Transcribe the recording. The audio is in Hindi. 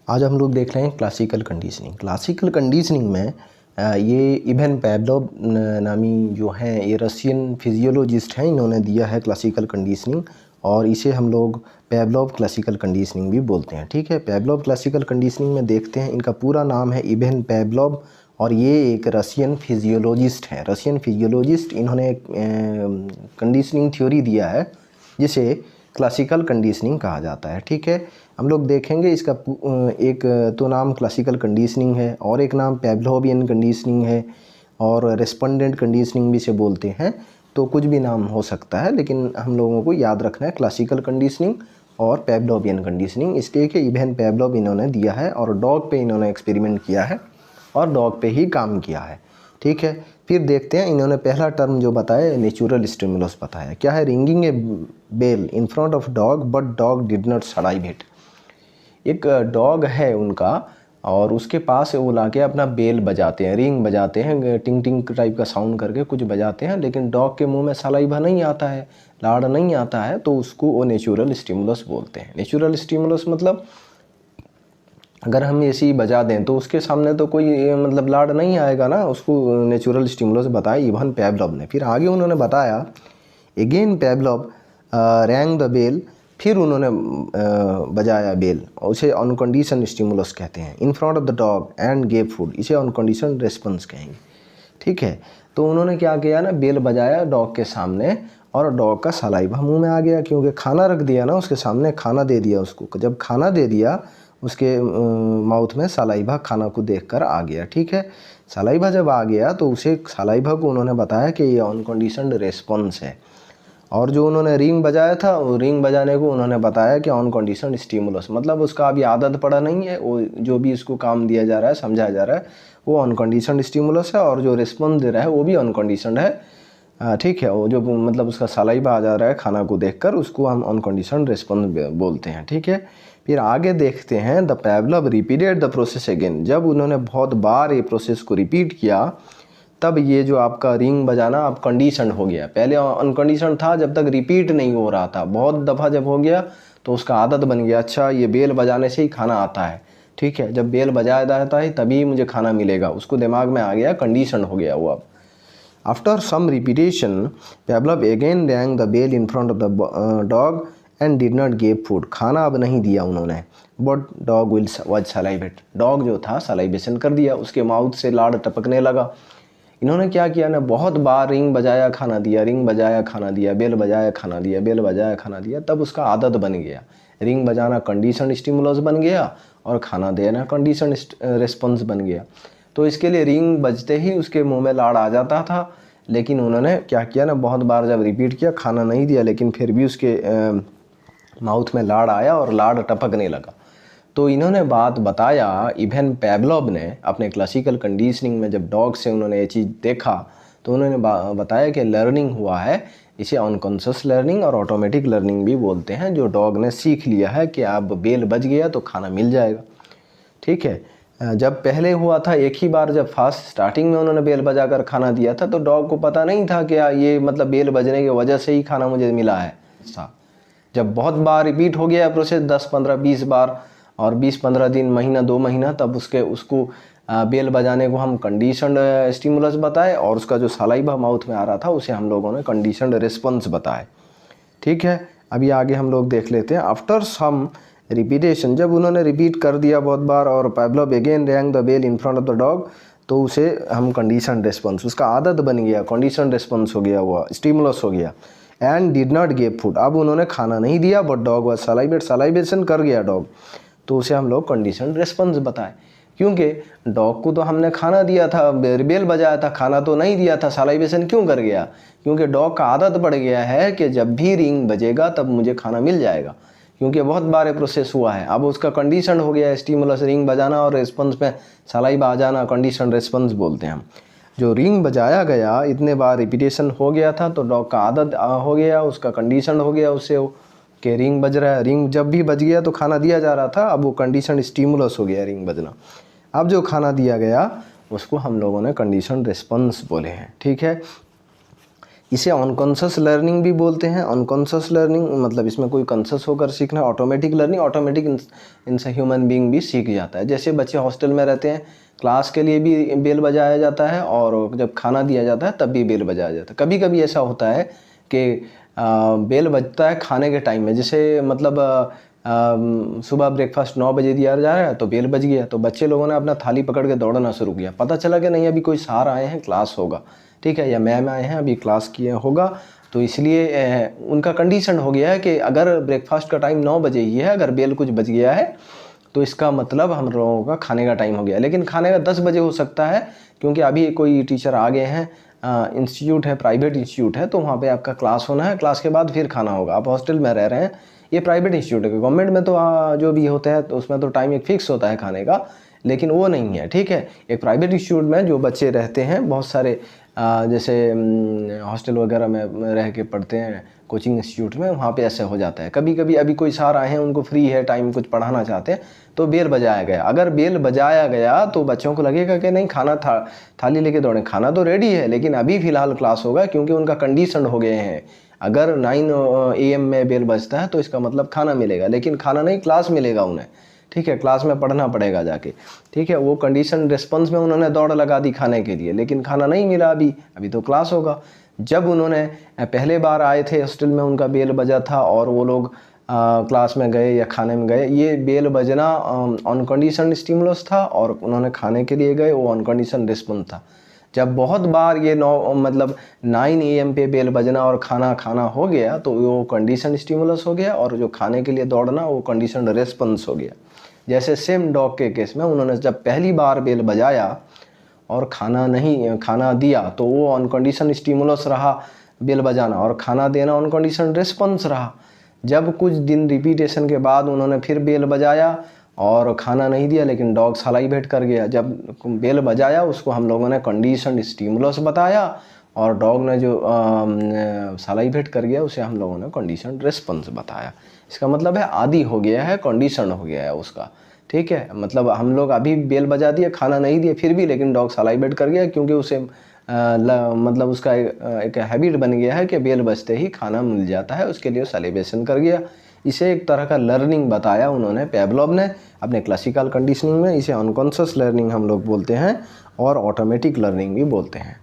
आज हम लोग देख रहे हैं क्लासिकल कंडीशनिंग। क्लासिकल कंडीशनिंग में ये इवन पैवलोव नामी जो हैं, ये रशियन फिजियोलॉजिस्ट हैं, इन्होंने दिया है क्लासिकल कंडीशनिंग और इसे हम लोग पैवलोव क्लासिकल कंडीशनिंग भी बोलते हैं। ठीक है, पैवलोव क्लासिकल कंडीशनिंग में देखते हैं, इनका पूरा नाम है इवन पैवलोव और ये एक रशियन फिजियोलॉजिस्ट हैं। रशियन फिजियोलॉजिस्ट इन्होंने एक कंडीशनिंग थ्योरी दिया है जिसे क्लासिकल कंडीशनिंग कहा जाता है। ठीक है, हम लोग देखेंगे इसका एक तो नाम क्लासिकल कंडीशनिंग है और एक नाम पैवलोवियन कंडीशनिंग है और रेस्पोंडेंट कंडीशनिंग भी से बोलते हैं। तो कुछ भी नाम हो सकता है, लेकिन हम लोगों को याद रखना है क्लासिकल कंडीशनिंग और पैवलोवियन कंडीशनिंग। इसलिए कि इवन पैवलोव इन्होंने दिया है और डॉग पे इन्होंने एक्सपेरिमेंट किया है और डॉग पे ही काम किया है। ठीक है, फिर देखते हैं इन्होंने पहला टर्म जो बताया नेचुरल स्टिमुलस बताया। क्या है? Ringing a bell in front of dog but dog did not saliva it. एक डॉग है उनका और उसके पास वो लाके अपना बेल बजाते हैं, रिंग बजाते हैं, टिंग टिंग टाइप का साउंड करके कुछ बजाते हैं, लेकिन डॉग के मुंह में सलाइवा नहीं आता है, लाड़ नहीं आता है, तो उसको वो नेचुरल स्टिमुलस बोलते हैं। नेचुरल स्टिमुलस मतलब अगर हम ऐसे ही बजा दें तो उसके सामने तो कोई मतलब लाड़ नहीं आएगा ना, उसको नेचुरल स्टिमुलस बताया इवन पैवलोव ने। फिर आगे उन्होंने बताया अगेन पैवलोव रैंग द बेल, फिर उन्होंने बजाया बेल, उसे अनकंडीशन स्टिमुलस कहते हैं। इन front of the dog and gave food, इसे अनकंडीशन रेस्पॉन्स कहेंगे। ठीक है, तो उन्होंने क्या किया ना, बेल बजाया डॉग के सामने और डॉग का सलाइवा मुंह में आ गया, क्योंकि खाना रख दिया ना उसके सामने, खाना दे दिया उसको। जब खाना दे दिया उसके माउथ में सलाइवा खाना को देखकर आ गया। ठीक है, सलाइवा जब आ गया तो उसे सलाइवा को उन्होंने बताया कि ये अनकंडीशनड रेस्पॉन्स है। और जो उन्होंने रिंग बजाया था, वो रिंग बजाने को उन्होंने बताया कि अनकंडीशनड स्टिमुलस, मतलब उसका अभी आदत पड़ा नहीं है, वो जो भी इसको काम दिया जा रहा है, समझाया जा रहा है, वो अनकंडीशनड स्टिमुलस है और जो रिस्पॉन्स दे रहा है वो भी अनकंडीशनड है। ठीक है, वो जो मतलब उसका सलाइवा आ जा रहा है खाना को देखकर, उसको हम अनकंडीशनड रिस्पॉन्स बोलते हैं। ठीक है, फिर आगे देखते हैं the Pavlov repeated the process again. जब उन्होंने बहुत बार ये प्रोसेस को रिपीट किया तब ये जो आपका रिंग बजाना अब कंडीशन हो गया। पहले अनकंडीशन था जब तक रिपीट नहीं हो रहा था, बहुत दफ़ा जब हो गया तो उसका आदत बन गया, अच्छा ये बेल बजाने से ही खाना आता है। ठीक है, जब बेल बजाया जाता है तभी मुझे खाना मिलेगा, उसको दिमाग में आ गया, कंडीशन हो गया वो अब। After some repetition Pavlov again rang the bell in front of the dog and did not give food. खाना अब नहीं दिया उन्होंने, but dog will was salivate. Dog जो था सलाइवेशन कर दिया, उसके माउथ से लाड़ टपकने लगा। इन्होंने क्या किया ना, बहुत बार रिंग बजाया खाना दिया, रिंग बजाया खाना दिया, बेल बजाया खाना दिया, बेल बजाया खाना दिया, तब उसका आदत बन गया। रिंग बजाना कंडीशन स्टिमुलस बन गया और खाना देना कंडीशन रिस्पॉन्स बन गया। तो इसके लिए रिंग बजते ही उसके मुंह में लाड़ आ जाता था, लेकिन उन्होंने क्या किया ना, बहुत बार जब रिपीट किया, खाना नहीं दिया, लेकिन फिर भी उसके माउथ में लाड़ आया और लाड़ टपकने लगा। तो इन्होंने बात बताया इवन पैवलोव ने अपने क्लासिकल कंडीशनिंग में, जब डॉग से उन्होंने ये चीज़ देखा तो उन्होंने बताया कि लर्निंग हुआ है, इसे अनकॉन्शियस लर्निंग और ऑटोमेटिक लर्निंग भी बोलते हैं। जो डॉग ने सीख लिया है कि अब बेल बज गया तो खाना मिल जाएगा। ठीक है, जब पहले हुआ था एक ही बार, जब फास्ट स्टार्टिंग में उन्होंने बेल बजाकर खाना दिया था तो डॉग को पता नहीं था कि ये मतलब बेल बजने की वजह से ही खाना मुझे मिला है। जब बहुत बार रिपीट हो गया प्रोसेस, 10, 15, 20 बार और 20-15 दिन, महीना 2 महीना, तब उसको बेल बजाने को हम कंडीशनड स्टिमुलस बताए और उसका जो सलाइवा माउथ में आ रहा था उसे हम लोगों ने कंडीशनड रिस्पॉन्स बताए। ठीक है, अभी आगे हम लोग देख लेते हैं। आफ्टर सम रिपीटेशन, जब उन्होंने रिपीट कर दिया बहुत बार और Pavlov again rang the bell in front of the dog, तो उसे हम कंडीशनड रिस्पॉन्स, उसका आदत बन गया, कंडीशनड रिस्पॉन्स हो गया, हुआ स्टिमुलस हो गया। And did not give food, अब उन्होंने खाना नहीं दिया बट डॉग वाज सलाइवेट, सलाइवेशन कर गया डॉग, तो उसे हम लोग कंडीशन रिस्पॉन्स बताए। क्योंकि डॉग को तो हमने खाना दिया था, बेल बजाया था, खाना तो नहीं दिया था, सलाइवेशन क्यों कर गया? क्योंकि डॉग का आदत पड़ गया है कि जब भी रिंग बजेगा तब मुझे खाना मिल जाएगा, क्योंकि बहुत बार प्रोसेस हुआ है। अब उसका कंडीशन हो गया है, स्टिमुलस रिंग बजाना और रिस्पॉन्स में सलाइवा आ जाना, कंडीशन रिस्पॉन्स बोलते हैं हम। जो रिंग बजाया गया, इतने बार रिपीटेशन हो गया था तो डॉग का आदत हो गया, उसका कंडीशन हो गया उससे कि रिंग बज रहा है, रिंग जब भी बज गया तो खाना दिया जा रहा था, अब वो कंडीशन स्टिमुलस हो गया रिंग बजना। अब जो खाना दिया गया उसको हम लोगों ने कंडीशन रिस्पॉन्स बोले हैं। ठीक है, इसे अनकॉन्शियस लर्निंग भी बोलते हैं। अनकॉन्शियस लर्निंग मतलब इसमें कोई कॉन्शियस होकर सीखना। ऑटोमेटिक लर्निंग, ऑटोमेटिक इनसे ह्यूमन बीइंग भी सीख जाता है। जैसे बच्चे हॉस्टल में रहते हैं, क्लास के लिए भी बेल बजाया जाता है और जब खाना दिया जाता है तब भी बेल बजाया जाता है। कभी कभी ऐसा होता है कि बेल बजता है खाने के टाइम में, जैसे मतलब सुबह ब्रेकफास्ट 9 बजे दिया जा रहा है तो बेल बज गया, तो बच्चे लोगों ने अपना थाली पकड़ के दौड़ना शुरू किया। पता चला कि नहीं अभी कोई सर आए हैं, क्लास होगा, ठीक है, या मैम आए हैं अभी क्लास किए होगा, तो इसलिए उनका कंडीशन हो गया है कि अगर ब्रेकफास्ट का टाइम 9 बजे ही है, अगर बेल कुछ बज गया है तो इसका मतलब हम लोगों का खाने का टाइम हो गया। लेकिन खाने का 10 बजे हो सकता है, क्योंकि अभी कोई टीचर आ गए हैं, इंस्टीट्यूट है, प्राइवेट इंस्टीट्यूट है, तो वहाँ पे आपका क्लास होना है, क्लास के बाद फिर खाना होगा। आप हॉस्टल में रह रहे हैं, ये प्राइवेट इंस्टीट्यूट है। गवर्नमेंट में तो जो भी होता है तो उसमें तो टाइम एक फिक्स होता है खाने का, लेकिन वो नहीं है, ठीक है। एक प्राइवेट इंस्टीट्यूट में जो बच्चे रहते हैं, बहुत सारे जैसे हॉस्टल वगैरह में रह के पढ़ते हैं, कोचिंग इंस्टीट्यूट में, वहाँ पे ऐसे हो जाता है। कभी कभी अभी कोई सर आए हैं, उनको फ्री है टाइम, कुछ पढ़ाना चाहते हैं, तो बेल बजाया गया। अगर बेल बजाया गया तो बच्चों को लगेगा कि नहीं खाना थाली लेके दौड़े, खाना तो रेडी है लेकिन अभी फ़िलहाल क्लास होगा, क्योंकि उनका कंडीशन हो गए हैं। अगर 9 AM में बेल बजता है तो इसका मतलब खाना मिलेगा, लेकिन खाना नहीं, क्लास मिलेगा उन्हें, ठीक है, क्लास में पढ़ना पड़ेगा जाके, ठीक है। वो कंडीशन रिस्पॉन्स में उन्होंने दौड़ लगा दी खाने के लिए, लेकिन खाना नहीं मिला अभी तो क्लास होगा। जब उन्होंने पहले बार आए थे हॉस्टल में, उनका बेल बजा था और वो लोग क्लास में गए या खाने में गए, ये बेल बजना अनकंडीशन स्टिमुलस था, और उन्होंने खाने के लिए गए, वो अनकंडीशन रिस्पॉन्स था। जब बहुत बार ये 9 AM पे बेल बजना और खाना खाना हो गया तो वो कंडीशन स्टिमुलस हो गया, और जो खाने के लिए दौड़ना वो कंडीशन रिस्पॉन्स हो गया। जैसे सेम डॉग के केस में उन्होंने जब पहली बार बेल बजाया और खाना दिया तो वो अनकंडीशन स्टिमुलस रहा बेल बजाना, और खाना देना अनकंडीशन रिस्पॉन्स रहा। जब कुछ दिन रिपीटेशन के बाद उन्होंने फिर बेल बजाया और खाना नहीं दिया, लेकिन डॉग सलाइवेट कर गया। जब बेल बजाया उसको हम लोगों ने कंडीशन स्टिमुलस बताया, और डॉग ने जो सलाइवेट कर गया उसे हम लोगों ने कंडीशन रिस्पॉन्स बताया। इसका मतलब है आदी हो गया है, कंडीशन हो गया है उसका, ठीक है। मतलब हम लोग अभी बेल बजा दिए, खाना नहीं दिए फिर भी, लेकिन डॉग सलाइवेट कर गया, क्योंकि उसे मतलब उसका एक हैबिट बन गया है कि बेल बजते ही खाना मिल जाता है, उसके लिए सैलिवेशन कर गया। इसे एक तरह का लर्निंग बताया उन्होंने, पेवलोव ने, अपने क्लासिकल कंडीशनिंग में। इसे अनकॉन्शियस लर्निंग हम लोग बोलते हैं और ऑटोमेटिक लर्निंग भी बोलते हैं।